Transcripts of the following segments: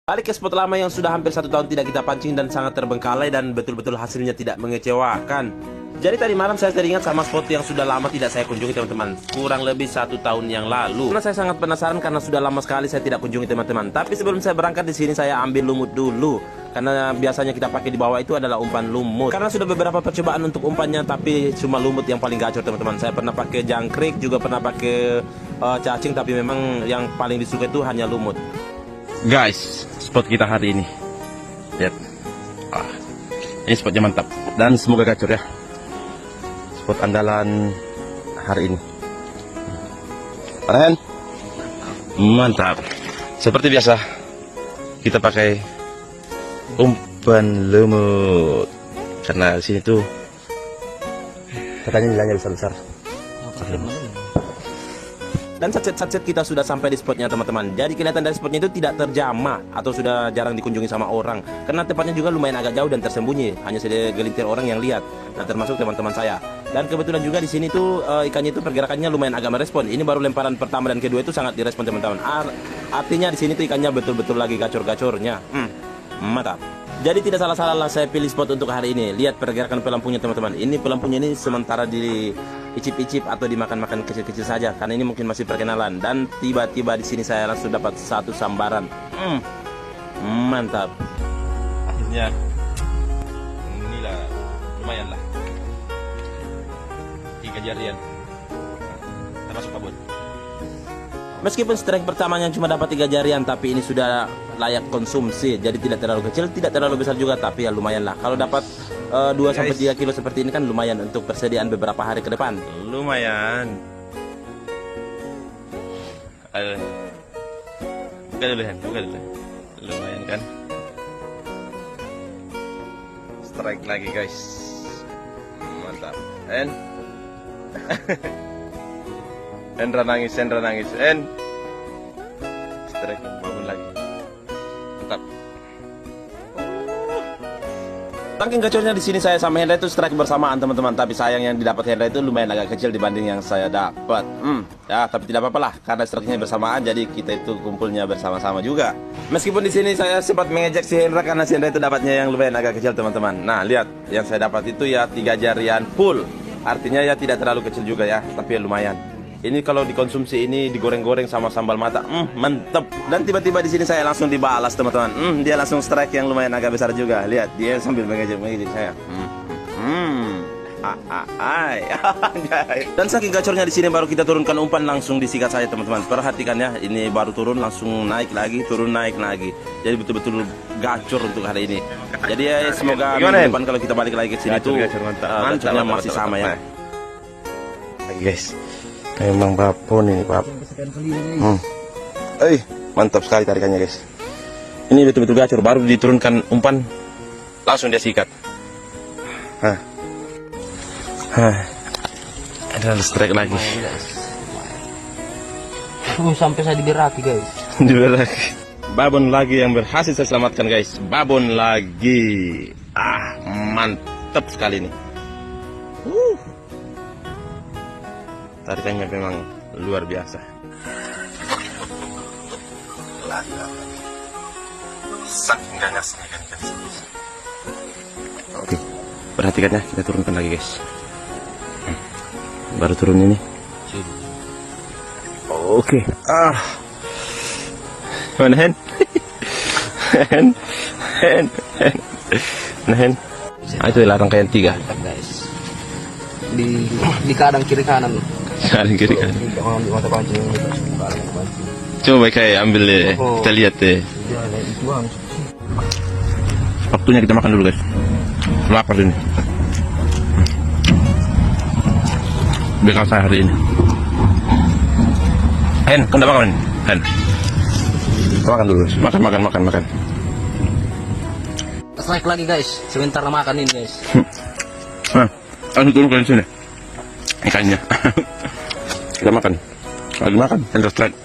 Balik ke spot lama yang sudah hampir 1 tahun tidak kita pancing dan sangat terbengkalai dan betul-betul hasilnya tidak mengecewakan. Jadi tadi malam saya teringat sama spot yang sudah lama tidak saya kunjungi teman-teman. Kurang lebih 1 tahun yang lalu. Karena saya sangat penasaran karena sudah lama sekali saya tidak kunjungi teman-teman. Tapi sebelum saya berangkat di sini saya ambil lumut dulu. Karena biasanya kita pakai di bawah itu adalah umpan lumut. Karena sudah beberapa percobaan untuk umpannya tapi cuma lumut yang paling gacor teman-teman. Saya pernah pakai jangkrik, juga pernah pakai cacing, tapi memang yang paling disuka itu hanya lumut. Guys, spot kita hari ini, lihat, ini spotnya mantap dan semoga gacor ya. Spot andalan hari ini, keren, mantap. Seperti biasa, kita pakai umpan lumut karena di sini tuh katanya nilainya besar-besar. Dan satset kita sudah sampai di spotnya teman-teman. Jadi kelihatan dari spotnya itu tidak terjamah atau sudah jarang dikunjungi sama orang. Karena tempatnya juga lumayan agak jauh dan tersembunyi. Hanya segelintir orang yang lihat. Nah, termasuk teman-teman saya. Dan kebetulan juga di sini tuh ikannya itu pergerakannya lumayan agak merespon. Ini baru lemparan pertama dan kedua itu sangat direspon teman-teman. Artinya di sini tuh ikannya betul-betul lagi gacor-gacornya. Mantap. Jadi tidak salah-salah saya pilih spot untuk hari ini. Lihat pergerakan pelampungnya teman-teman. Ini pelampungnya ini sementara di icip-icip atau dimakan-makan kecil-kecil saja karena ini mungkin masih perkenalan. Dan tiba-tiba di sini saya langsung dapat satu sambaran. Mantap. Akhirnya inilah lumayan lah. 3 jarian. Termasuk kabut. Meskipun strike pertamanya cuma dapat 3 jarian, tapi ini sudah layak konsumsi. Jadi tidak terlalu kecil, tidak terlalu besar juga, tapi ya lumayan lah. Kalau dapat 2-3 kilo seperti ini kan lumayan untuk persediaan beberapa hari ke depan. Lumayan. Buka dulu. Lumayan kan? Strike lagi guys. Mantap. Endra nangis. Strike bangun lagi. Mantap. Saking gacornya di sini saya sama Hendra itu strike bersamaan teman-teman. Tapi sayang yang didapat Hendra itu lumayan agak kecil dibanding yang saya dapat. Ya tapi tidak apa-apa lah karena strike-nya bersamaan jadi kita itu kumpulnya bersama-sama juga. Meskipun di sini saya sempat mengejek si Hendra karena si Hendra itu dapatnya yang lumayan agak kecil teman-teman. Nah lihat yang saya dapat itu ya 3 jarian full. Artinya ya tidak terlalu kecil juga ya, tapi ya lumayan. Ini kalau dikonsumsi ini digoreng-goreng sama sambal mata, mantep. Dan tiba-tiba di sini saya langsung dibalas teman-teman. Dia langsung strike yang lumayan agak besar juga. Lihat dia sambil mengejek saya. Dan saking gacornya di sini baru kita turunkan umpan langsung disikat saya teman-teman. Perhatikan ya, ini baru turun langsung naik lagi, turun naik lagi. Jadi betul-betul gacor untuk hari ini. Jadi ya semoga minggu depan kalau kita balik lagi ke sini tuh gacornya masih sama ya. Guys. Memang babon ini, Pak. Mantap sekali tarikannya, guys. Ini betul-betul gacor, baru diturunkan umpan langsung dia sikat. Ada strike lagi. Sampai saya diberaki, guys. Diberaki. Babon lagi yang berhasil saya selamatkan, guys. Babon lagi. Mantap sekali nih. Tarikannya memang luar biasa. Saking ganasnya kan ikan sini. Oke, perhatikan ya, kita turunkan lagi guys. Baru turun ini. Oke. Mana Hen? Itu larang kayak 3. Guys. Di kadang kiri kanan. Kanan kiri kan. Coba kayak ambil deh, kita lihat deh. Waktunya kita makan dulu guys. Lapar ini. Bekal saya hari ini. Hen, kau udah makan? Hen. Makan dulu. Makan. Strike lagi guys. Sebentar makan ini guys. Langsung turunkan di sini. Ikannya. Kita makan. Lagi makan. Hendra strike.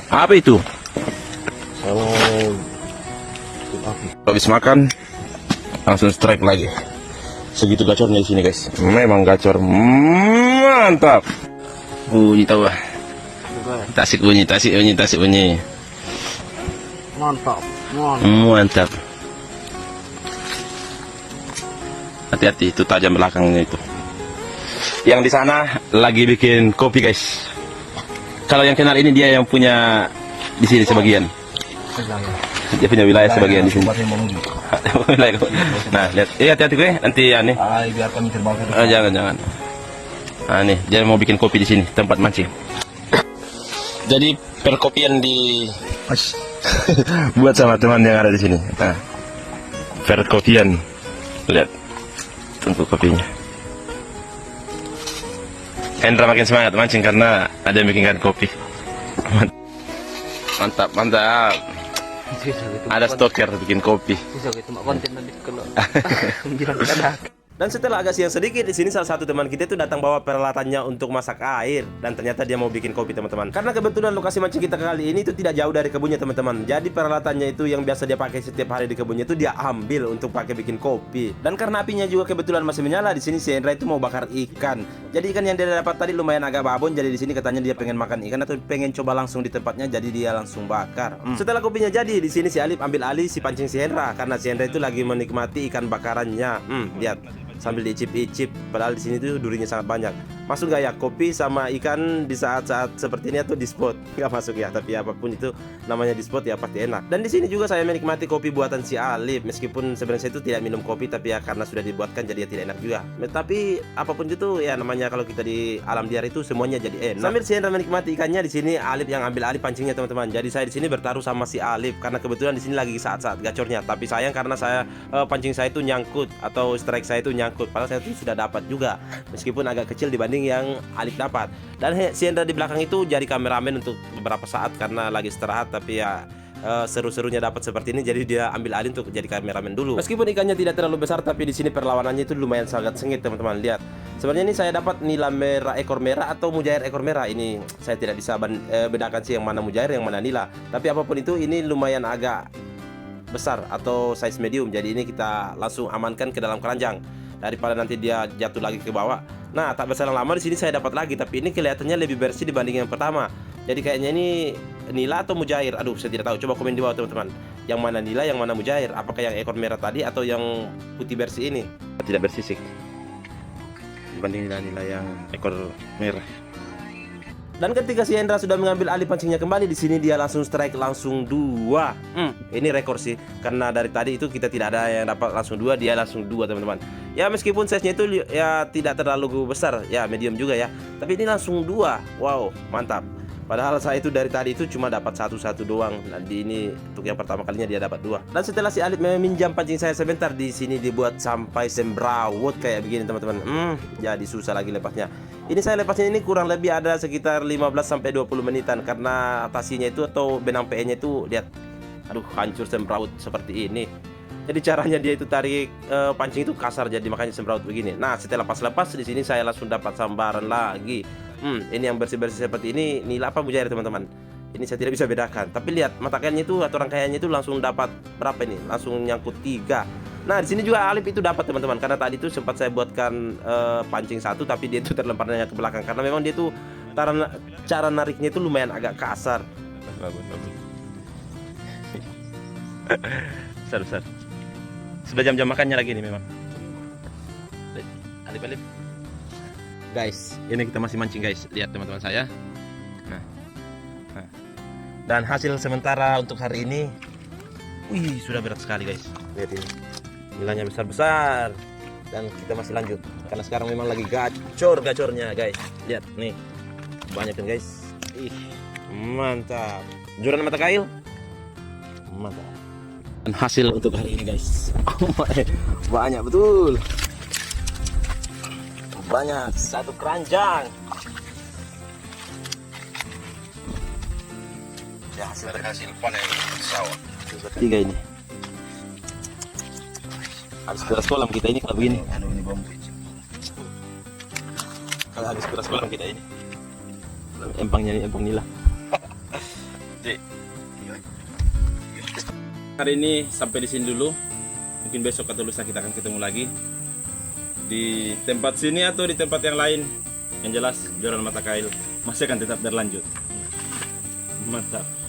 Apa itu? Habis makan langsung strike lagi. Segitu gacornya di sini guys. Memang gacor. Mantap. Tahu. guys. Tasik bunyi, tasik bunyi, tasik bunyi. Mantap. Mantap. Hati-hati, itu tajam belakangnya itu. Yang di sana lagi bikin kopi guys. Kalau yang kenal ini dia yang punya di sini sebagian. Dia punya wilayah sebagian di sini. Nah, lihat. Hati-hati gue, nanti ya nih. Biar kami terbang. Jangan. Nah nih, dia mau bikin kopi di sini, tempat mancing. Jadi perkopian di buat sama teman yang ada di sini. Nah, perkopian. Lihat. Tunggu kopinya. Hendra makin semangat mancing karena ada yang bikinkan kopi. Mantap. Ada stoker bikin kopi. Susah gitu mak konten nanti kalau bilang kada. Dan setelah agak siang sedikit, di sini salah satu teman kita itu datang bawa peralatannya untuk masak air. Dan ternyata dia mau bikin kopi teman-teman. Karena kebetulan lokasi mancing kita kali ini itu tidak jauh dari kebunnya teman-teman. Jadi peralatannya itu yang biasa dia pakai setiap hari di kebunnya itu dia ambil untuk pakai bikin kopi. Dan karena apinya juga kebetulan masih menyala, di sini si Hendra itu mau bakar ikan. Jadi ikan yang dia dapat tadi lumayan agak babon. Jadi di sini katanya dia pengen makan ikan atau pengen coba langsung di tempatnya. Jadi dia langsung bakar. Setelah kopinya jadi, di sini si Alip ambil alih si pancing si Hendra karena si Hendra itu lagi menikmati ikan bakarannya. Lihat. Sambil diicip-icip, padahal di sini tuh durinya sangat banyak. Masuk gak ya kopi sama ikan di saat-saat seperti ini atau di spot? Gak masuk ya, tapi apapun itu namanya di spot ya pasti enak. Dan di sini juga saya menikmati kopi buatan si Alip. Meskipun sebenarnya saya itu tidak minum kopi, tapi ya karena sudah dibuatkan jadi ya tidak enak juga. Tapi apapun itu ya namanya kalau kita di alam liar itu semuanya jadi enak. Sambil si Hendra menikmati ikannya, di sini Alip yang ambil alih pancingnya teman-teman. Jadi saya di sini bertaruh sama si Alip karena kebetulan di sini lagi saat-saat gacornya. Tapi sayang karena saya pancing saya itu nyangkut atau strike saya itu nyangkut. Padahal saya itu sudah dapat juga, meskipun agak kecil dibanding yang Alip dapat. Dan si Hendra di belakang itu jadi kameramen untuk beberapa saat karena lagi istirahat. Tapi ya seru-serunya dapat seperti ini, jadi dia ambil alih untuk jadi kameramen dulu. Meskipun ikannya tidak terlalu besar, tapi di sini perlawanannya itu lumayan sangat sengit teman-teman. Lihat, sebenarnya ini saya dapat nila merah ekor merah atau mujair ekor merah. Ini saya tidak bisa bedakan sih yang mana mujair yang mana nila. Tapi apapun itu ini lumayan agak besar atau size medium. Jadi ini kita langsung amankan ke dalam keranjang daripada nanti dia jatuh lagi ke bawah. Nah, tak berselang lama di sini saya dapat lagi, tapi ini kelihatannya lebih bersih dibanding yang pertama. Jadi kayaknya ini nila atau mujair. Aduh, saya tidak tahu. Coba komen di bawah teman-teman. Yang mana nila, yang mana mujair? Apakah yang ekor merah tadi atau yang putih bersih ini? Tidak bersisik dibanding nila yang ekor merah. Dan ketika si Hendra sudah mengambil alih pancingnya kembali, di sini dia langsung strike langsung 2. Ini rekor sih, karena dari tadi itu kita tidak ada yang dapat langsung 2, dia langsung 2 teman-teman. Ya meskipun size-nya itu ya tidak terlalu besar, ya medium juga ya. Tapi ini langsung 2. Wow, mantap. Padahal saya itu dari tadi itu cuma dapat satu doang. Dan di ini untuk yang pertama kalinya dia dapat 2. Dan setelah si Alip meminjam pancing saya sebentar, di sini dibuat sampai sembrawut kayak begini teman-teman. Jadi susah lagi lepasnya. Ini saya lepasnya ini kurang lebih ada sekitar 15 sampai 20 menitan karena tasinya itu atau benang PE-nya itu lihat. Aduh, hancur sembrawut seperti ini. Jadi caranya dia itu tarik pancing itu kasar, jadi makanya sembraut begini. Nah, setelah pas lepas di sini saya langsung dapat sambaran lagi. Ini yang bersih-bersih seperti ini nila apa mujair teman-teman. Ini saya tidak bisa bedakan. Tapi lihat mata kailnya itu atau rangkaiannya itu langsung dapat berapa ini? Langsung nyangkut 3. Nah, di sini juga Alip itu dapat teman-teman karena tadi itu sempat saya buatkan pancing satu tapi dia itu terlemparnya ke belakang karena memang dia itu cara nariknya itu lumayan agak kasar. Bagus. Besar. Sudah jam-jam makannya lagi nih memang. Alip. Guys, ini kita masih mancing guys. Lihat teman-teman saya. Nah. Dan hasil sementara untuk hari ini, wih sudah berat sekali guys. Lihat ini, nilainya besar-besar. Dan kita masih lanjut karena sekarang memang lagi gacornya guys. Lihat nih, banyak kan guys. Mantap. Joran mata kail. Mantap. Dan hasil untuk hari ini guys, banyak betul. Banyak, satu keranjang. Ya hasil panen sawah. 3 ini. Habis keras kolam kita ini kalau begini. Kalau habis keras kolam kita ini. Empangnya ini empang nila. Hari ini sampai di sini dulu. Mungkin besok atau lusa kita akan ketemu lagi di tempat sini atau di tempat yang lain. Yang jelas joran mata kail masih akan tetap berlanjut. Mantap.